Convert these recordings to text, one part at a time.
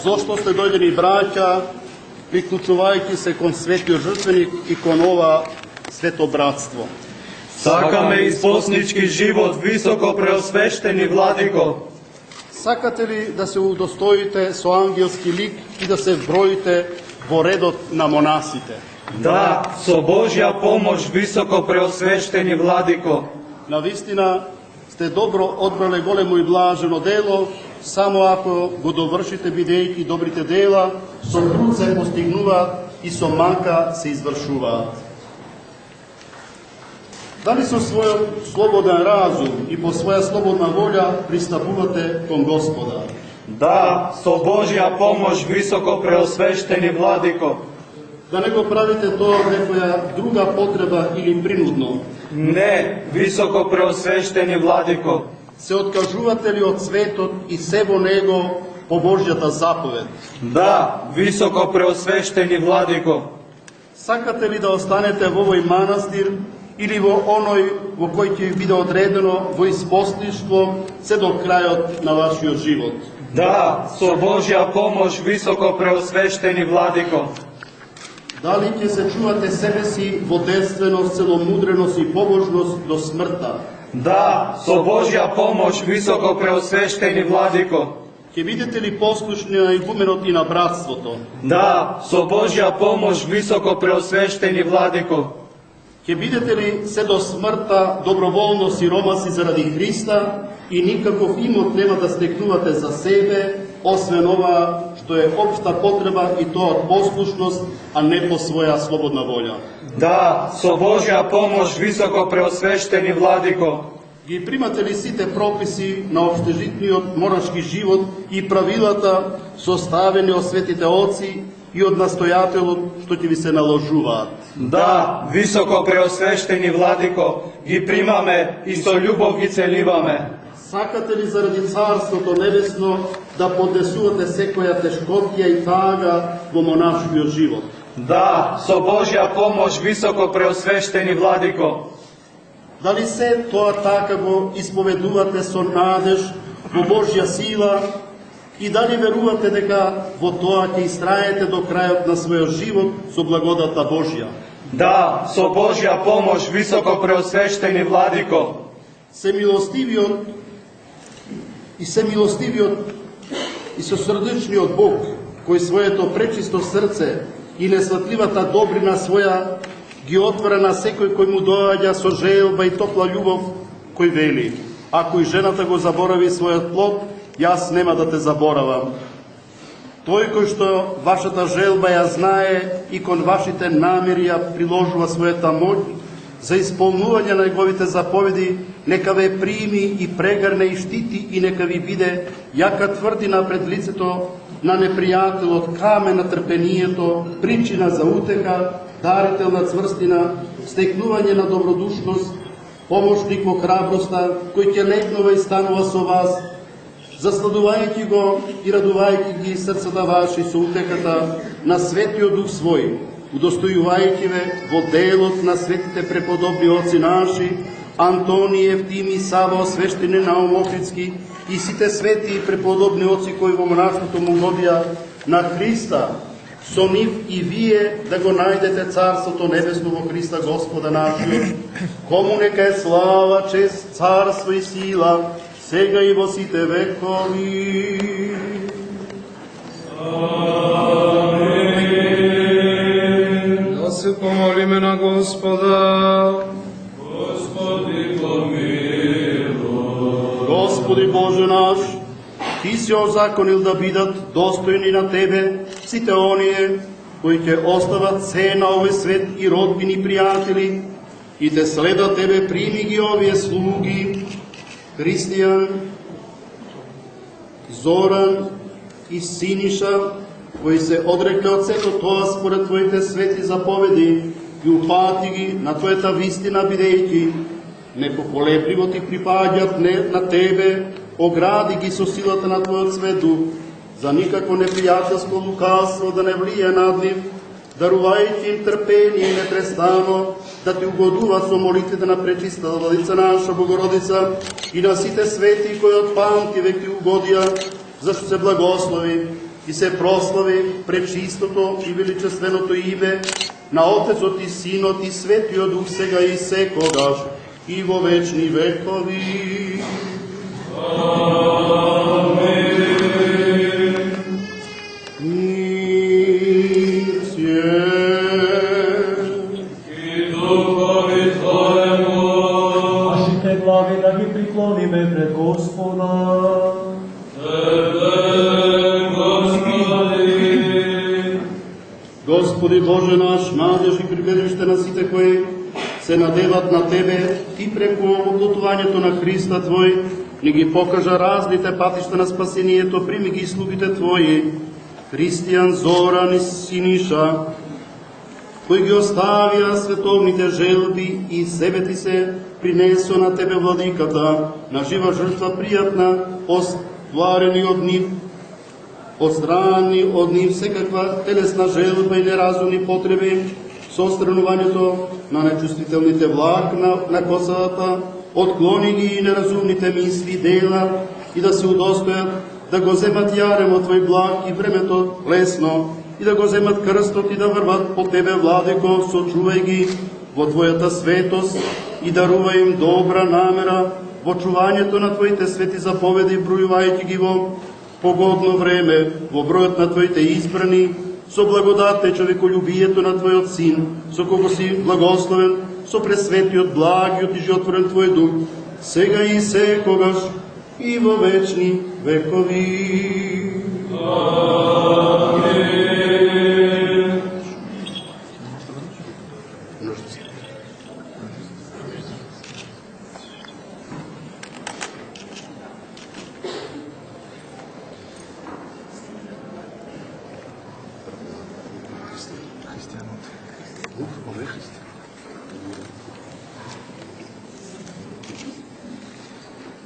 зошто сте дојдени браќа, приклучувајќи се кон светиот жртвеник и кон ова свето братство. Сакаме испоснички живот, високо преосвещени владико. Сакате ли да се удостоите со ангелски лик и да се вброите во редот на монасите? Да, со Божја помош, високо преосвещени владико. Навистина сте добро одбрале големо и блажено дело, само ако го довршите, бидејќи добрите дела со труд се постигнуваат и со мака се извршуваат. Дали со својот слободен разум и по своја слободна волја пристапувате кон Господа? Да, со Божја помош, високо преосвещени владико. Да не го правите тоа некоја друга потреба или принудно? Не, високо преосвещени владико. Се откажувате ли од светот и се во него по Божјата заповед? Да, високо преосвещени владико. Сакате ли да останете во овој манастир или во оној во кој ќе ви биде одредено во испослништво се до крајот на вашиот живот? Да, со Божја помош, високо преосвещени владико. Дали ќе се чувате себе си во девственост, целомудреност и побожност до смртта? Да, со Божја помош, високо преосвещени владико. Ќе бидете ли послушни на игуменот и на братството? Да, со Божја помош, високо преосвещени владико. Ќе бидете ли се до смртта доброволно сиромаси заради Христа и никаков имот нема да стекнувате за себе, освен ова што е општа потреба и тоа од послушност, а не по своја слободна волја? Да, со Божја помош, високо преосвещени владико. Ги примате ли сите прописи на општежитниот монашки живот и правилата составени од светите оци и од настојателот што ќе ви се наложуваат? Да, високо преосвещени владико, ги примаме и со љубов ги целиваме. Сакате ли заради Царството Небесно да поднесувате секоја тешкотија и тага во монашкиот живот? Да, со Божја помош, високо преосвещени владико. Дали се тоа така го исповедувате со надеж во Божја сила и дали верувате дека во тоа ќе истраете до крајот на својот живот со благодата Божја? Да, со Божја помош, високо преосвещени владико. Се милостивиот и со срдечниот Бог, кој своето пречисто срце и несватливата добрина своја ги отвора на секој кој му доаѓа со желба и топла љубов, кој вели: ако и жената го заборави својот плод, јас нема да те заборавам. Тој кој што вашата желба ја знае и кон вашите намери ја приложува својата моќ за исполнување на неговите заповеди, нека ве прими и прегрне и штити и нека ви биде јака тврдина пред лицето на непријателот, камен на трпението, причина за утеха, дарител на цврстина, стекнување на добродушност, помошник во храброста, кој ќе легнува и станува со вас, засладувајќи го и радувајќи ги срцата ваши со утеката на светиот дух свој, удостојувајќи ве во делот на светите преподобни оци наши, Антони, Евтими, Сава, Освещени, Наум Охридски и сите свети и преподобни оци кои во монашкото му годија на Христа, со нив и вие да го најдете Царството Небесно во Христа Господа нашиот, кому нека е слава, чест, царство и сила, сега и во сите векови. Амин. Да се помолиме на Господа. Господи помилуј. Господи Боже наш, Ти си озаконил да бидат достојни на Тебе сите оние кои ќе остават се на овој свет и родбини и пријатели и те следат Тебе, прими ги овие слуги, Христијан, Зоран и Синиша, кои се одрекле од сето тоа според Твоите свети заповеди и упати ги на Твојата вистина, бидејќи непоколебливо Ти припаѓат на Тебе, огради ги со силата на Твојот свет дух, за никакво непријателско лукавство да не влие над нив, дарувајќи им трпение и непрестано да Ти угодува со молитвите на пречиста Владица наша Богородица и на сите свети кои од памти век Ти угодија, зашто се благослови и се прослави пречистото и величественото име на Отецот и Синот и Светиот Дух сега и секогаш и во вечни векови. Мир сје. И духови Твоему. Нашите глави да ги приклониме пред Господа. Господи Боже наш, надеж и прибежище на сите кои се надеват на Тебе и преку оплотувањето на Христа Твој, ни ги покажа разните патишта на спасението, прими ги слугите Твои, Христијан, Зоран и Синиша, кои ги оставија световните желби и себе Ти се принесо на Тебе, Владиката, на жива жртва пријатна, остварени од нив, отстрани од нив секаква телесна желба и неразумни потреби, со отстранувањето на нечувствителните влакна на косата, отклони ги и неразумните мисли и дела и да се удостојат да го земат јаремот Твој благ и времето лесно и да го земат крстот и да врват по Тебе, Владико, сочувај ги во Твојата светост и дарувај им добра намера во чувањето на Твоите свети заповеди, бројувајќи ги во погодно време, во бројот на Твоите избрани, со благодатта и човеколюбието на Твојот Син, со кого си благословен, со пресветиот, благиот и животворен Твој Дух, сега и секогаш и во вечни векови. Амин.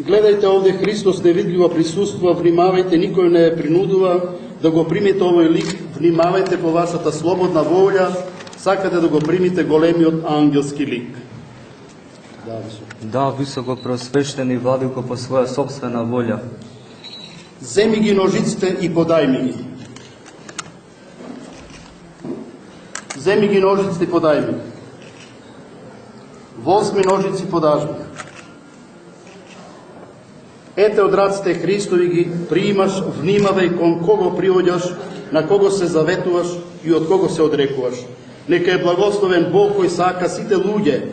Гледајте овде, Христос невидливо присуствува, внимавајте, никој не е принудува да го примите овој лик, внимавајте по вашата слободна волја, сакате да го примите големиот ангелски лик. Да, високо преосвещени Владико, по своја собствена волја. Земи ги ножиците и подај ми ги. Земи ги ножиците и подај ми ги. Возми ножици подаж ми. Ете од раците Христови ги приимаш, внимавај кон кого приоѓаш, на кого се заветуваш и од кого се одрекуваш. Нека е благословен Бог кој сака сите луѓе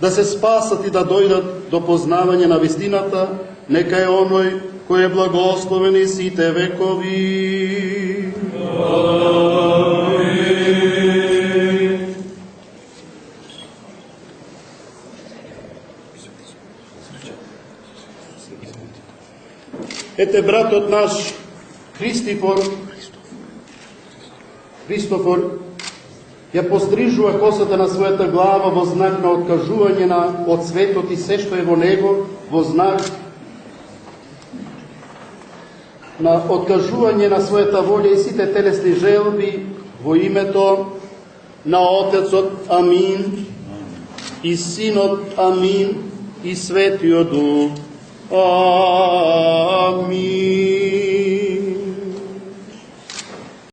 да се спасат и да дојдат до познавање на вистината, нека е оној кој е благословен и сите векови. Ете братот наш Христофор ја пострижува косата на својата глава во знак на откажување од светот и се што е во него, во знак на откажување на својата волја и сите телесни желби во името на Отецот Амин и Синот Амин и Светиот Дух. Амин.